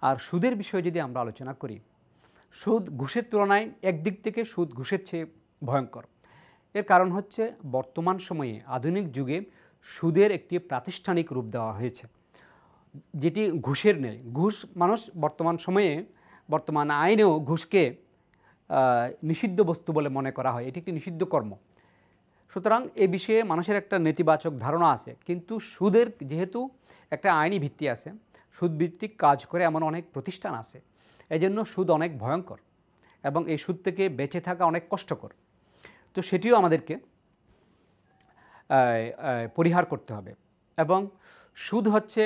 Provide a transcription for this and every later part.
আর সুদের বিষয়ে যদি আমরা আলোচনা করি, সুদ ঘুষের তুলনায় একদিক থেকে সুদ ঘুষের চেয়ে ভয়ঙ্কর। এর কারণ হচ্ছে বর্তমান সময়ে আধুনিক যুগে সুদের একটি প্রাতিষ্ঠানিক রূপ দেওয়া হয়েছে, যেটি ঘুষের নেই। ঘুষ মানুষ বর্তমান সময়ে, বর্তমান আইনেও ঘুষকে নিষিদ্ধ বস্তু বলে মনে করা হয়, এটি একটি নিষিদ্ধ কর্ম। সুতরাং এ বিষয়ে মানুষের একটা নেতিবাচক ধারণা আছে, কিন্তু সুদের যেহেতু একটা আইনি ভিত্তি আছে, সুদভিত্তিক কাজ করে এমন অনেক প্রতিষ্ঠান আছে, এজন্য সুদ অনেক ভয়ঙ্কর এবং এই সুদ থেকে বেঁচে থাকা অনেক কষ্টকর। তো সেটিও আমাদেরকে পরিহার করতে হবে। এবং সুদ হচ্ছে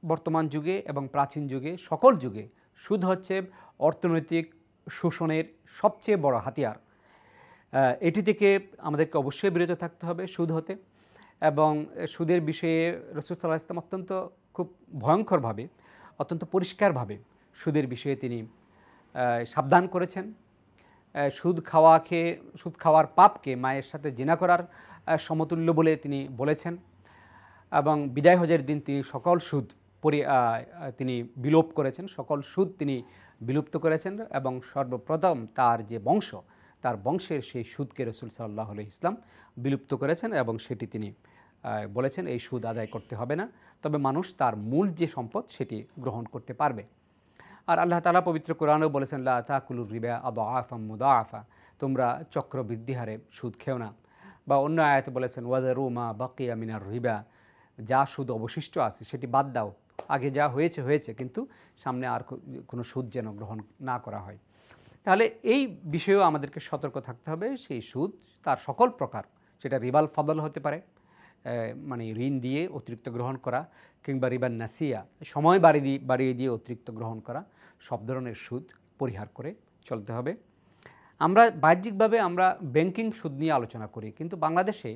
বর্তমান যুগে এবং প্রাচীন যুগে, সকল যুগে সুদ হচ্ছে অর্থনৈতিক শোষণের সবচেয়ে বড় হাতিয়ার। এটি থেকে আমাদেরকে অবশ্যই বিরত থাকতে হবে, সুদ হতে। এবং সুদের বিষয়ে রাসূল সাল্লাল্লাহু আলাইহি ওয়াসাল্লাম অত্যন্ত খুব ভয়ঙ্করভাবে, অত্যন্ত পরিষ্কারভাবে সুদের বিষয়ে তিনি সাবধান করেছেন। সুদ খাওয়ার পাপকে মায়ের সাথে জিনা করার সমতুল্য বলে তিনি বলেছেন। এবং বিদায় হজের দিন তিনি সকল সুদ তিনি বিলোপ করেছেন, সকল সুদ তিনি বিলুপ্ত করেছেন। এবং সর্বপ্রথম তার যে বংশ, তার বংশের সেই সুদকে রাসূল সাল্লাল্লাহু আলাইহি ওয়াসাল্লাম বিলুপ্ত করেছেন এবং সেটি তিনি বলেছেন এই সুদ আদায় করতে হবে না, তবে মানুষ তার মূল যে সম্পদ সেটি গ্রহণ করতে পারবে। আর আল্লাহ তাআলা পবিত্র কোরআনেও বলেছেন, লা তাকুলুর রিবা আদআফাম মুদাআফা, তোমরা চক্রবৃদ্ধি হারে সুদ খেও না। বা অন্য আয়াতে বলেছেন, ওয়াযারু মা বাকিয়া মিনার রিবা, যা সুদ অবশিষ্ট আছে সেটি বাদ দাও, আগে যা হয়েছে হয়েছে, কিন্তু সামনে আর কোনো সুদ যেন গ্রহণ না করা হয়। তাহলে এই বিষয়েও আমাদেরকে সতর্ক থাকতে হবে। সেই সুদ তার সকল প্রকার, সেটা রিবাল ফদল হতে পারে, মানে ঋণ দিয়ে অতিরিক্ত গ্রহণ করা, কিংবা রিবান নাসিয়া, সময় বাড়িয়ে দিয়ে অতিরিক্ত গ্রহণ করা, সব ধরনের সুদ পরিহার করে চলতে হবে। আমরা বাহ্যিকভাবে আমরা ব্যাংকিং সুদ নিয়ে আলোচনা করি, কিন্তু বাংলাদেশে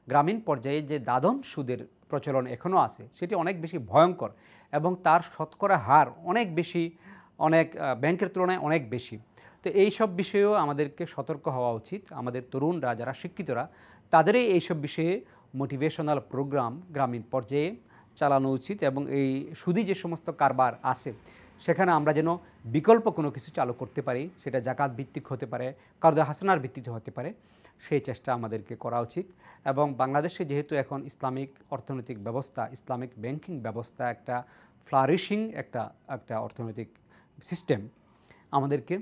গ্রামীণ পর্যায়ে যে দাদন সুদের প্রচলন এখনও আছে, সেটি অনেক বেশি ভয়ঙ্কর এবং তার শতকরা হার অনেক বেশি, অনেক ব্যাংকের তুলনায় অনেক বেশি। তো এই সব বিষয়েও আমাদেরকে সতর্ক হওয়া উচিত। আমাদের তরুণরা যারা শিক্ষিতরা, তাদেরই এইসব বিষয়ে মোটিভেশনাল প্রোগ্রাম গ্রামীণ পর্যায়ে চালানো উচিত। এবং এই সুদি যে সমস্ত কারবার আছে, সেখানে আমরা যেন বিকল্প কোনো কিছু চালু করতে পারি, সেটা জাকাত ভিত্তিক হতে পারে, কারদে হাসানার ভিত্তিতে হতে পারে, সেই চেষ্টা আমাদেরকে করা উচিত। এবং বাংলাদেশে যেহেতু এখন ইসলামিক অর্থনৈতিক ব্যবস্থা, ইসলামিক ব্যাংকিং ব্যবস্থা একটা ফ্লারিশিং একটা অর্থনৈতিক সিস্টেম, আমাদেরকে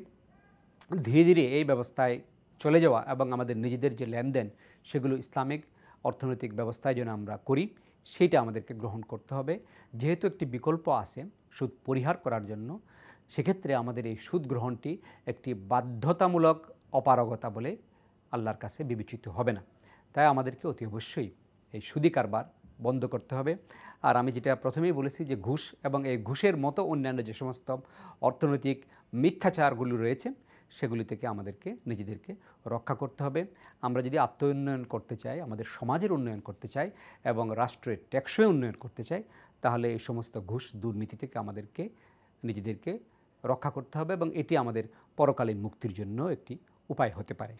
ধীরে ধীরে এই ব্যবস্থায় চলে যাওয়া এবং আমাদের নিজেদের যে লেনদেন সেগুলো ইসলামিক অর্থনৈতিক ব্যবস্থায় যেন আমরা করি, সেইটা আমাদেরকে গ্রহণ করতে হবে। যেহেতু একটি বিকল্প আছে সুদ পরিহার করার জন্য, সেক্ষেত্রে আমাদের এই সুদ গ্রহণটি একটি বাধ্যতামূলক অপারগতা বলে আল্লাহর কাছে বিবেচিত হবে না। তাই আমাদেরকে অতি অবশ্যই এই সুদি কারবার বন্ধ করতে হবে। আর আমি যেটা প্রথমেই বলেছি যে ঘুষ এবং এই ঘুষের মতো অন্যান্য যে সমস্ত অর্থনৈতিক মিথ্যাচারগুলো রয়েছে, সেগুলি থেকে আমাদেরকে নিজেদেরকে রক্ষা করতে হবে। আমরা যদি আত্ম উন্নয়ন করতে চাই, আমাদের সমাজের উন্নয়ন করতে চাই এবং রাষ্ট্রের টেকসই উন্নয়ন করতে চাই, তাহলে এই সমস্ত ঘুষ দুর্নীতি থেকে আমাদেরকে নিজেদেরকে রক্ষা করতে হবে এবং এটি আমাদের পরকালীন মুক্তির জন্য একটি উপায় হতে পারে।